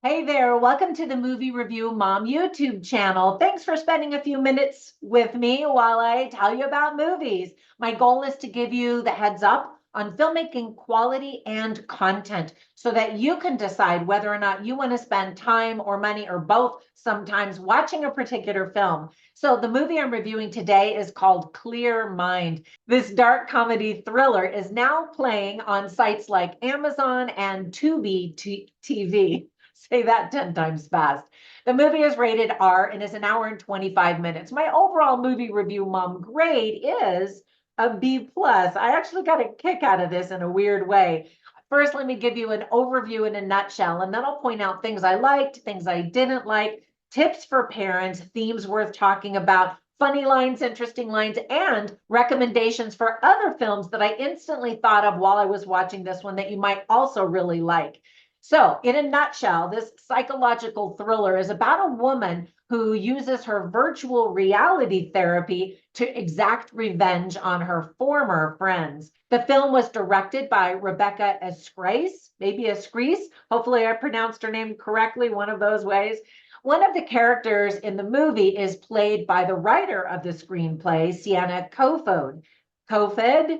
Hey there, welcome to the Movie Review Mom YouTube channel. Thanks for spending a few minutes with me while I tell you about movies. My goal is to give you the heads up on filmmaking quality and content so that you can decide whether or not you want to spend time or money or both sometimes watching a particular film. So the movie I'm reviewing today is called ClearMind. This dark comedy thriller is now playing on sites like Amazon and Tubi TV. Say that 10 times fast. The movie is rated R and is an hour and 25 minutes. My overall movie review mom grade is a B plus. I actually got a kick out of this in a weird way. First, let me give you an overview in a nutshell, and then I'll point out things I liked, things I didn't like, tips for parents, themes worth talking about, funny lines, interesting lines, and recommendations for other films that I instantly thought of while I was watching this one that you might also really like. So, in a nutshell, this psychological thriller is about a woman who uses her virtual reality therapy to exact revenge on her former friends. The film was directed by Rebecca Escrees, maybe Escrees. Hopefully, I pronounced her name correctly, one of those ways. One of the characters in the movie is played by the writer of the screenplay, Sienna Kofod. Kofod?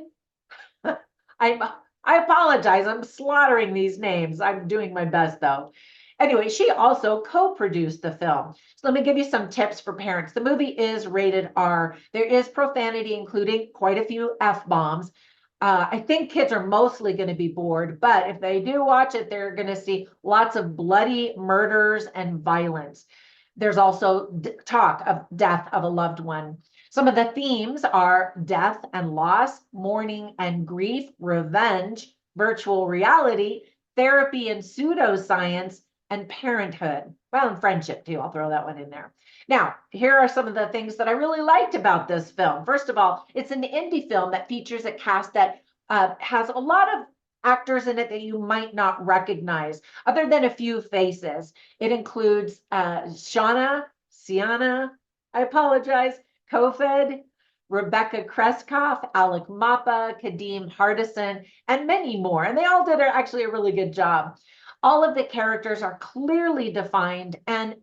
I'm I apologize. I'm slaughtering these names. I'm doing my best though. Anyway, she also co-produced the film. So let me give you some tips for parents. The movie is rated R. There is profanity, including quite a few F-bombs. I think kids are mostly going to be bored, but if they do watch it, they're going to see lots of bloody murders and violence. There's also talk of death of a loved one. Some of the themes are death and loss, mourning and grief, revenge, virtual reality, therapy and pseudoscience, and parenthood. Well, and friendship too. I'll throw that one in there. Now, here are some of the things that I really liked about this film. First of all, it's an indie film that features a cast that has a lot of actors in it that you might not recognize, other than a few faces. It includes Sienna, I apologize, Kofod, Rebecca Kreskoff, Alec Mapa, Kadeem Hardison, and many more. And they all did actually a really good job. All of the characters are clearly defined and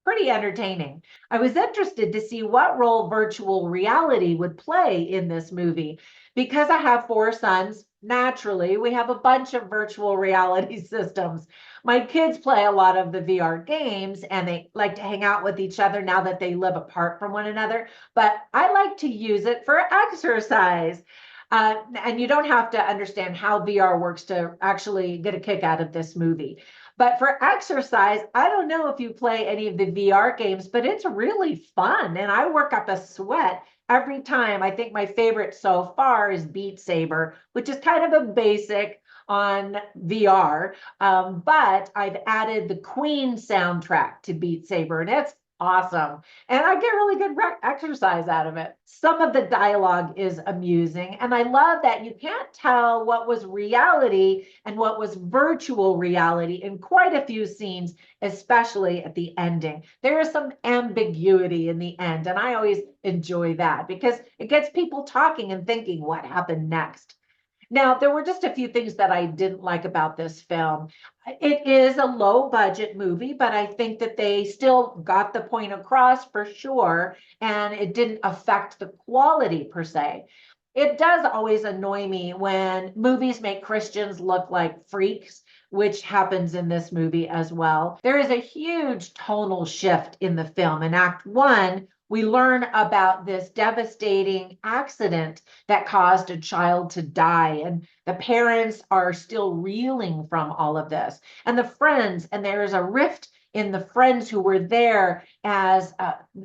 pretty entertaining. I was interested to see what role virtual reality would play in this movie. Because I have four sons, naturally, we have a bunch of virtual reality systems. My kids play a lot of the VR games and they like to hang out with each other now that they live apart from one another. But I like to use it for exercise. And you don't have to understand how VR works to actually get a kick out of this movie. But for exercise, I don't know if you play any of the VR games, but it's really fun. And I work up a sweat every time. I think my favorite so far is Beat Saber, which is kind of a basic on VR. But I've added the Queen soundtrack to Beat Saber, and it's awesome. And I get really good exercise out of it. Some of the dialogue is amusing. And I love that you can't tell what was reality and what was virtual reality in quite a few scenes, especially at the ending. There is some ambiguity in the end. And I always enjoy that because it gets people talking and thinking what happened next. Now, there were just a few things that I didn't like about this film. It is a low budget movie, but I think that they still got the point across for sure, and it didn't affect the quality per se. It does always annoy me when movies make Christians look like freaks, which happens in this movie as well. There is a huge tonal shift in the film. In Act One, we learn about this devastating accident that caused a child to die. And the parents are still reeling from all of this. And the friends, and there is a rift in the friends who were there as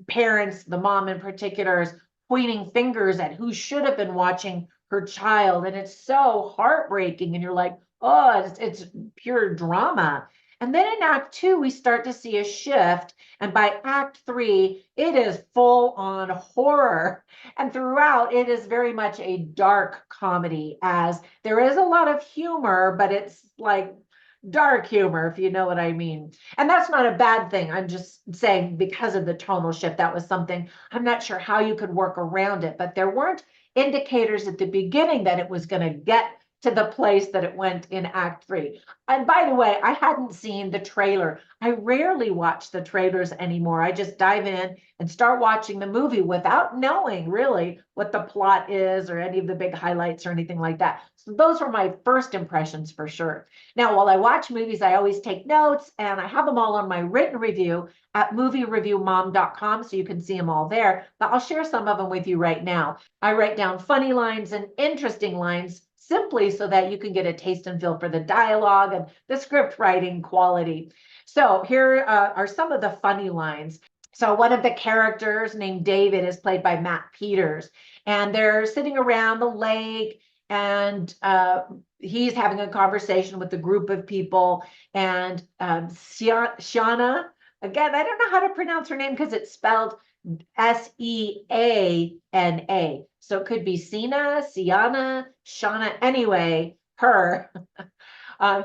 parents, the mom in particular, is pointing fingers at who should have been watching her child. And it's so heartbreaking. And you're like, oh, it's pure drama. And then in Act Two, we start to see a shift. And by Act Three, it is full on horror. And throughout, it is very much a dark comedy, as there is a lot of humor, but it's like dark humor, if you know what I mean. And that's not a bad thing. I'm just saying because of the tonal shift, that was something I'm not sure how you could work around it, but there weren't indicators at the beginning that it was going to get to the place that it went in Act 3. And by the way, I hadn't seen the trailer. I rarely watch the trailers anymore. I just dive in and start watching the movie without knowing really what the plot is or any of the big highlights or anything like that. So those were my first impressions for sure. Now, while I watch movies, I always take notes, and I have them all on my written review at moviereviewmom.com, so you can see them all there. But I'll share some of them with you right now. I write down funny lines and interesting lines simply so that you can get a taste and feel for the dialogue and the script writing quality. So here are some of the funny lines. So one of the characters named David is played by Matt Peters, and they're sitting around the lake, and he's having a conversation with a group of people, and Shauna, again, I don't know how to pronounce her name because it's spelled Seana. So it could be Sina, Siana, Shauna. Anyway, her.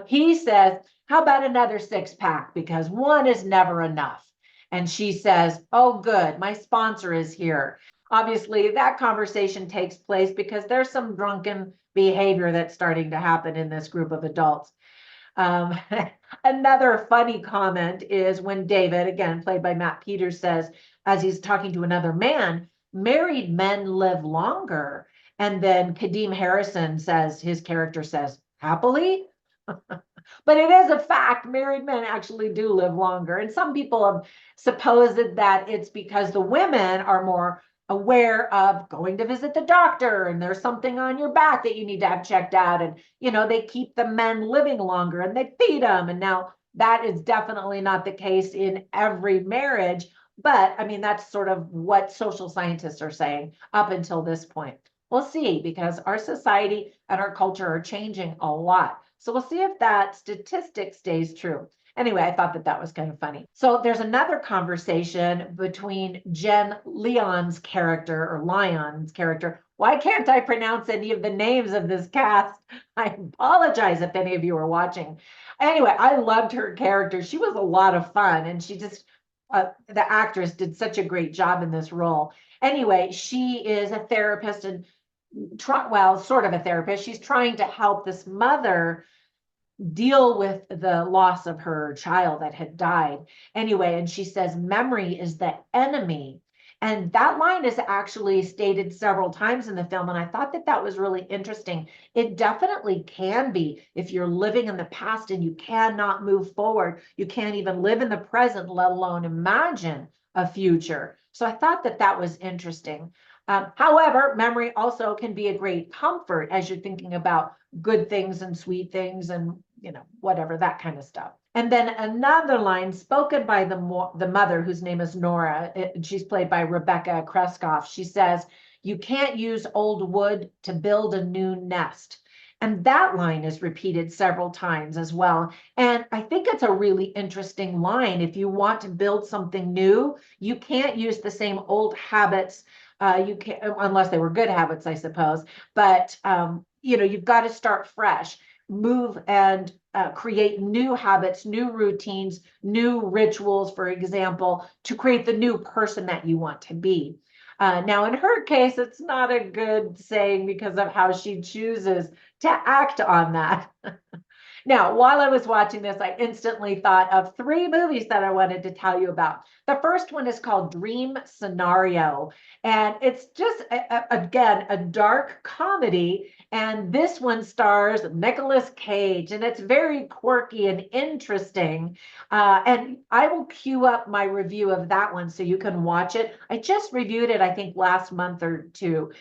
He says, how about another 6-pack? Because one is never enough. And she says, oh, good, my sponsor is here. Obviously, that conversation takes place because there's some drunken behavior that's starting to happen in this group of adults. Another funny comment is when David, again, played by Matt Peters, says, as he's talking to another man, married men live longer. And then Kadeem Harrison says, his character says, happily? But it is a fact, married men actually do live longer. And some people have supposed that it's because the women are more aware of going to visit the doctor and there's something on your back that you need to have checked out. And, they keep the men living longer and they feed them. And now that is definitely not the case in every marriage. But I mean, that's sort of what social scientists are saying up until this point. We'll see, because our society and our culture are changing a lot. So we'll see if that statistic stays true. Anyway, I thought that was kind of funny. So there's another conversation between Jen Lyon's character. Why can't I pronounce any of the names of this cast? I apologize if any of you are watching. Anyway, I loved her character. She was a lot of fun, and she just, the actress did such a great job in this role. Anyway, she is a therapist and sort of a therapist. She's trying to help this mother deal with the loss of her child that had died. Anyway, and she says, memory is the enemy. And that line is actually stated several times in the film. And I thought that was really interesting. It definitely can be if you're living in the past and you cannot move forward. You can't even live in the present, let alone imagine a future. So I thought that was interesting. However, memory also can be a great comfort as you're thinking about good things and sweet things and, whatever, that kind of stuff. And then another line spoken by the mother, whose name is Nora, she's played by Rebecca Kreskoff. She says, you can't use old wood to build a new nest. And that line is repeated several times as well. And I think it's a really interesting line. If you want to build something new, you can't use the same old habits. You can't, unless they were good habits, I suppose. But, you've got to start fresh, move and create new habits, new routines, new rituals, for example, to create the new person that you want to be. Now, in her case, it's not a good saying because of how she chooses to act on that. Now, while I was watching this, I instantly thought of 3 movies that I wanted to tell you about. The first one is called Dream Scenario, and it's just, again, a dark comedy. And this one stars Nicolas Cage, and it's very quirky and interesting. And I will queue up my review of that one so you can watch it. I just reviewed it, I think, last month or 2.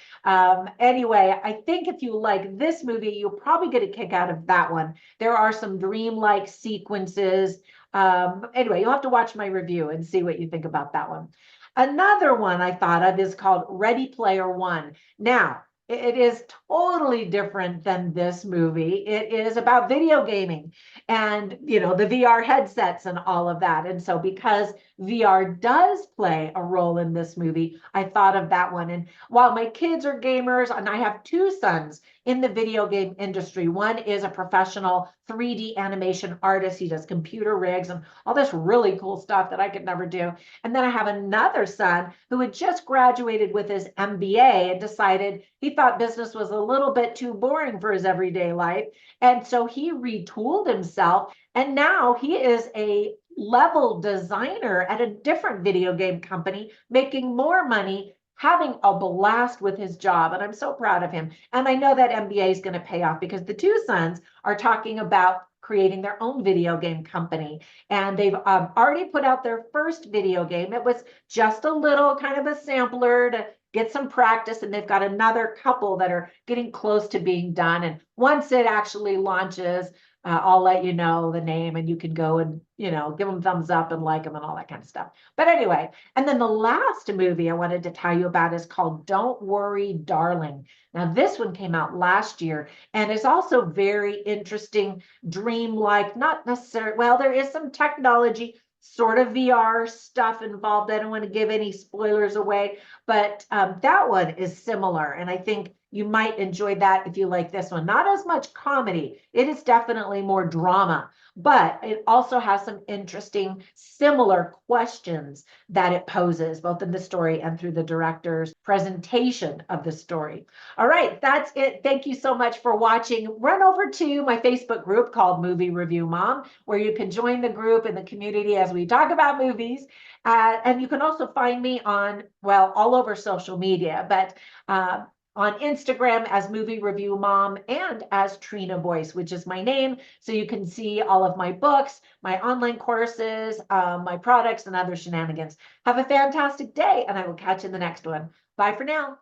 Anyway, I think if you like this movie, you'll probably get a kick out of that one. There are some dreamlike sequences. Anyway, you'll have to watch my review and see what you think about that one. Another one I thought of is called Ready Player One. Now, it is totally different than this movie. It is about video gaming and, the VR headsets and all of that. And so because VR does play a role in this movie, I thought of that one. And while my kids are gamers, and I have two sons in the video game industry, one is a professional 3D animation artist. He does computer rigs and all this really cool stuff that I could never do. And then I have another son who had just graduated with his MBA and decided he thought business was a little bit too boring for his everyday life. And so he retooled himself. And now he is a level designer at a different video game company, making more money, having a blast with his job. And I'm so proud of him. And I know that MBA is going to pay off because the two sons are talking about creating their own video game company. And they've already put out their first video game. It was just a little kind of a sampler to get some practice. And they've got another couple that are getting close to being done. And once it actually launches, I'll let you know the name and you can go and, give them thumbs up and like them and all that kind of stuff. But anyway, and then the last movie I wanted to tell you about is called Don't Worry, Darling. Now, this one came out last year and is also very interesting, dreamlike, not necessarily, well, there is some technology, sort of VR stuff involved. I don't want to give any spoilers away, but that one is similar. And I think you might enjoy that if you like this one. Not as much comedy. It is definitely more drama, but it also has some interesting, similar questions that it poses, both in the story and through the director's presentation of the story. All right, that's it. Thank you so much for watching. Run over to my Facebook group called Movie Review Mom, where you can join the group and the community as we talk about movies. And you can also find me on, well, all over social media, but on Instagram as Movie Review Mom and as Trina Boice, which is my name. So you can see all of my books, my online courses, my products, and other shenanigans. Have a fantastic day, and I will catch you in the next one. Bye for now.